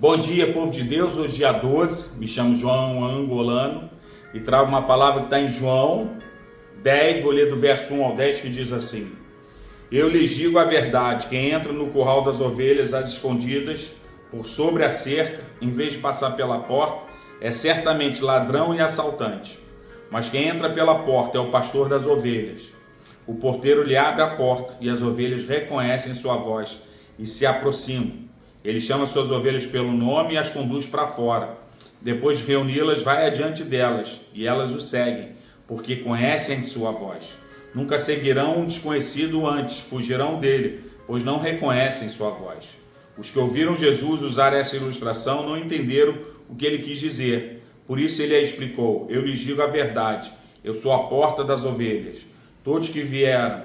Bom dia, povo de Deus. Hoje, dia 12, me chamo João Angolano e trago uma palavra que está em João 10, vou ler do verso 1 ao 10, que diz assim: Eu lhes digo a verdade, quem entra no curral das ovelhas às escondidas, por sobre a cerca, em vez de passar pela porta, é certamente ladrão e assaltante. Mas quem entra pela porta é o pastor das ovelhas. O porteiro lhe abre a porta e as ovelhas reconhecem sua voz e se aproximam. Ele chama suas ovelhas pelo nome e as conduz para fora. Depois de reuni-las, vai adiante delas e elas o seguem, porque conhecem sua voz. Nunca seguirão um desconhecido antes, fugirão dele, pois não reconhecem sua voz. Os que ouviram Jesus usar essa ilustração não entenderam o que ele quis dizer. Por isso ele explicou: Eu lhes digo a verdade, eu sou a porta das ovelhas. Todos que vieram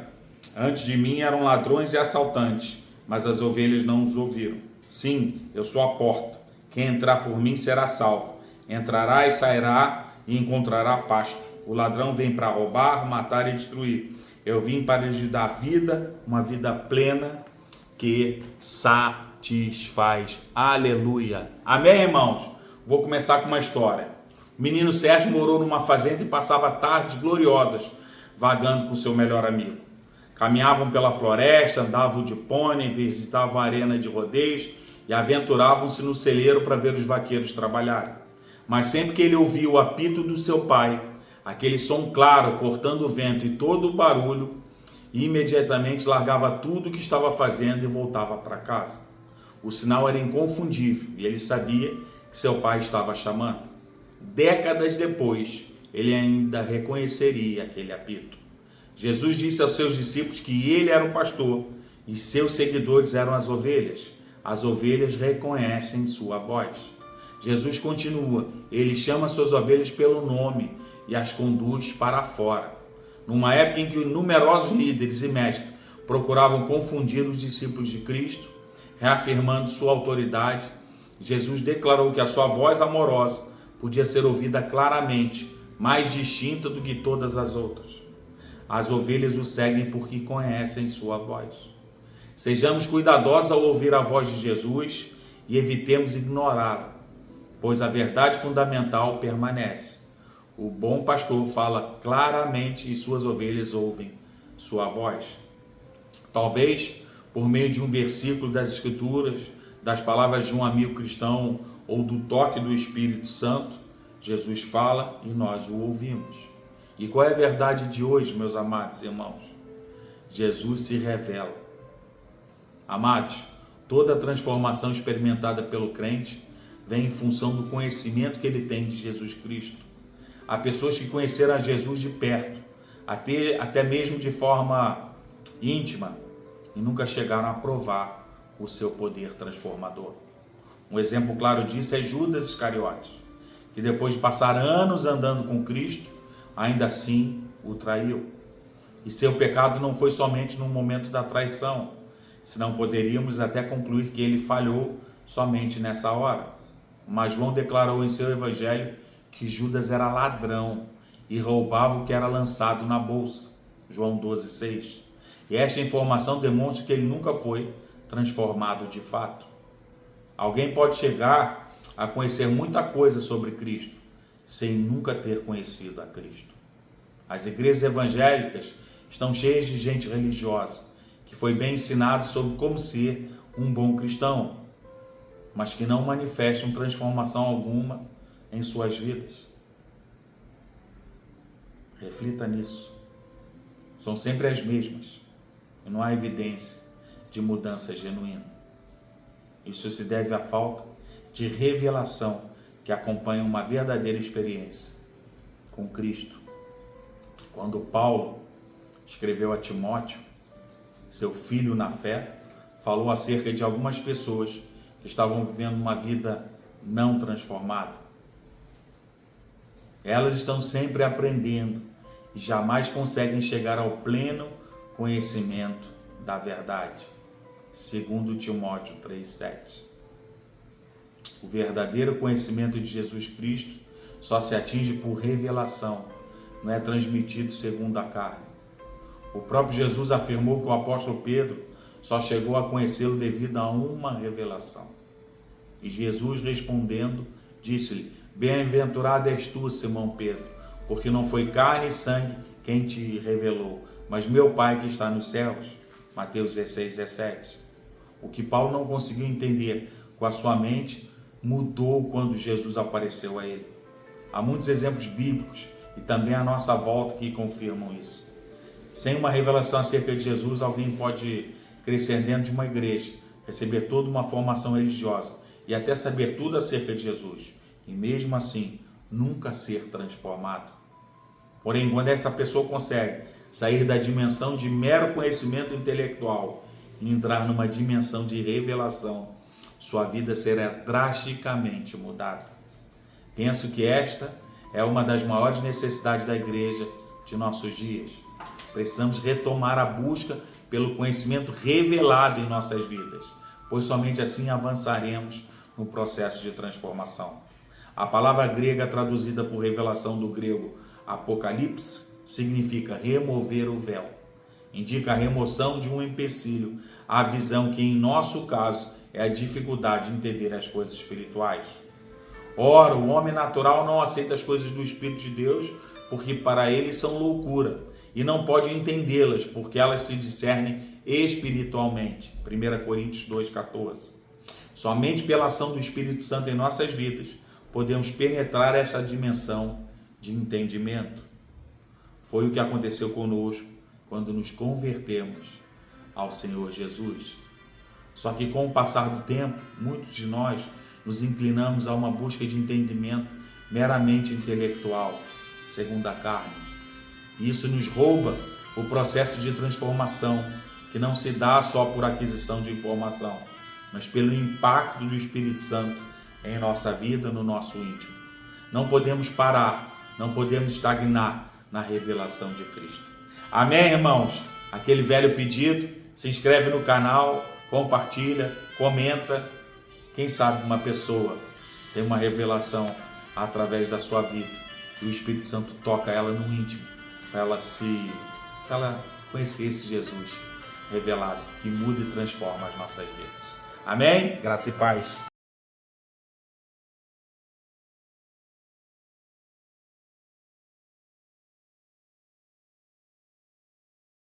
antes de mim eram ladrões e assaltantes, mas as ovelhas não os ouviram. Sim, eu sou a porta. Quem entrar por mim será salvo. Entrará e sairá e encontrará pasto. O ladrão vem para roubar, matar e destruir. Eu vim para lhes dar vida, uma vida plena que satisfaz. Aleluia. Amém, irmãos? Vou começar com uma história. O menino Sérgio morou numa fazenda e passava tardes gloriosas vagando com seu melhor amigo. Caminhavam pela floresta, andavam de pônei, visitavam a arena de rodeios e aventuravam-se no celeiro para ver os vaqueiros trabalharem. Mas sempre que ele ouvia o apito do seu pai, aquele som claro cortando o vento e todo o barulho, imediatamente largava tudo o que estava fazendo e voltava para casa. O sinal era inconfundível e ele sabia que seu pai estava chamando. Décadas depois, ele ainda reconheceria aquele apito. Jesus disse aos seus discípulos que ele era o pastor e seus seguidores eram as ovelhas. As ovelhas reconhecem sua voz. Jesus continua: ele chama suas ovelhas pelo nome e as conduz para fora. Numa época em que numerosos líderes e mestres procuravam confundir os discípulos de Cristo, reafirmando sua autoridade, Jesus declarou que a sua voz amorosa podia ser ouvida claramente, mais distinta do que todas as outras. As ovelhas o seguem porque conhecem sua voz. Sejamos cuidadosos ao ouvir a voz de Jesus e evitemos ignorá-la, pois a verdade fundamental permanece. O bom pastor fala claramente e suas ovelhas ouvem sua voz. Talvez por meio de um versículo das Escrituras, das palavras de um amigo cristão ou do toque do Espírito Santo, Jesus fala e nós o ouvimos. E qual é a verdade de hoje, meus amados irmãos? Jesus se revela. Amados, toda a transformação experimentada pelo crente vem em função do conhecimento que ele tem de Jesus Cristo. Há pessoas que conheceram a Jesus de perto, até mesmo de forma íntima, e nunca chegaram a provar o seu poder transformador. Um exemplo claro disso é Judas Iscariotes, que depois de passar anos andando com Cristo, ainda assim o traiu. E seu pecado não foi somente no momento da traição, senão poderíamos até concluir que ele falhou somente nessa hora. Mas João declarou em seu evangelho que Judas era ladrão e roubava o que era lançado na bolsa. João 12,6. E esta informação demonstra que ele nunca foi transformado de fato. Alguém pode chegar a conhecer muita coisa sobre Cristo, sem nunca ter conhecido a Cristo. As igrejas evangélicas estão cheias de gente religiosa, que foi bem ensinado sobre como ser um bom cristão, mas que não manifestam transformação alguma em suas vidas. Reflita nisso. São sempre as mesmas, e não há evidência de mudança genuína. Isso se deve à falta de revelação que acompanha uma verdadeira experiência com Cristo. Quando Paulo escreveu a Timóteo, seu filho na fé, falou acerca de algumas pessoas que estavam vivendo uma vida não transformada. Elas estão sempre aprendendo e jamais conseguem chegar ao pleno conhecimento da verdade. Segundo Timóteo 3,7. O verdadeiro conhecimento de Jesus Cristo só se atinge por revelação, não é transmitido segundo a carne. O próprio Jesus afirmou que o apóstolo Pedro só chegou a conhecê-lo devido a uma revelação. E Jesus respondendo, disse-lhe: bem-aventurado és tu, Simão Pedro, porque não foi carne e sangue quem te revelou, mas meu Pai que está nos céus. Mateus 16, 17. O que Paulo não conseguiu entender com a sua mente mudou quando Jesus apareceu a ele. Há muitos exemplos bíblicos e também à nossa volta que confirmam isso. Sem uma revelação acerca de Jesus, alguém pode crescer dentro de uma igreja, receber toda uma formação religiosa e até saber tudo acerca de Jesus, e mesmo assim nunca ser transformado. Porém, quando essa pessoa consegue sair da dimensão de mero conhecimento intelectual e entrar numa dimensão de revelação, sua vida será drasticamente mudada. Penso que esta é uma das maiores necessidades da igreja de nossos dias. Precisamos retomar a busca pelo conhecimento revelado em nossas vidas, pois somente assim avançaremos no processo de transformação. A palavra grega traduzida por revelação do grego apocalipse significa remover o véu. Indica a remoção de um empecilho, a visão que em nosso caso é a dificuldade de entender as coisas espirituais. Ora, o homem natural não aceita as coisas do Espírito de Deus porque para ele são loucura e não pode entendê-las porque elas se discernem espiritualmente. 1 Coríntios 2,14. Somente pela ação do Espírito Santo em nossas vidas podemos penetrar essa dimensão de entendimento. Foi o que aconteceu conosco quando nos convertemos ao Senhor Jesus. Só que com o passar do tempo, muitos de nós nos inclinamos a uma busca de entendimento meramente intelectual, segundo a carne. E isso nos rouba o processo de transformação, que não se dá só por aquisição de informação, mas pelo impacto do Espírito Santo em nossa vida, no nosso íntimo. Não podemos parar, não podemos estagnar na revelação de Cristo. Amém, irmãos? Aquele velho pedido, se inscreve no canal, compartilha, comenta. Quem sabe uma pessoa tem uma revelação através da sua vida e o Espírito Santo toca ela no íntimo para ela conhecer esse Jesus revelado que muda e transforma as nossas vidas. Amém? Graça e paz.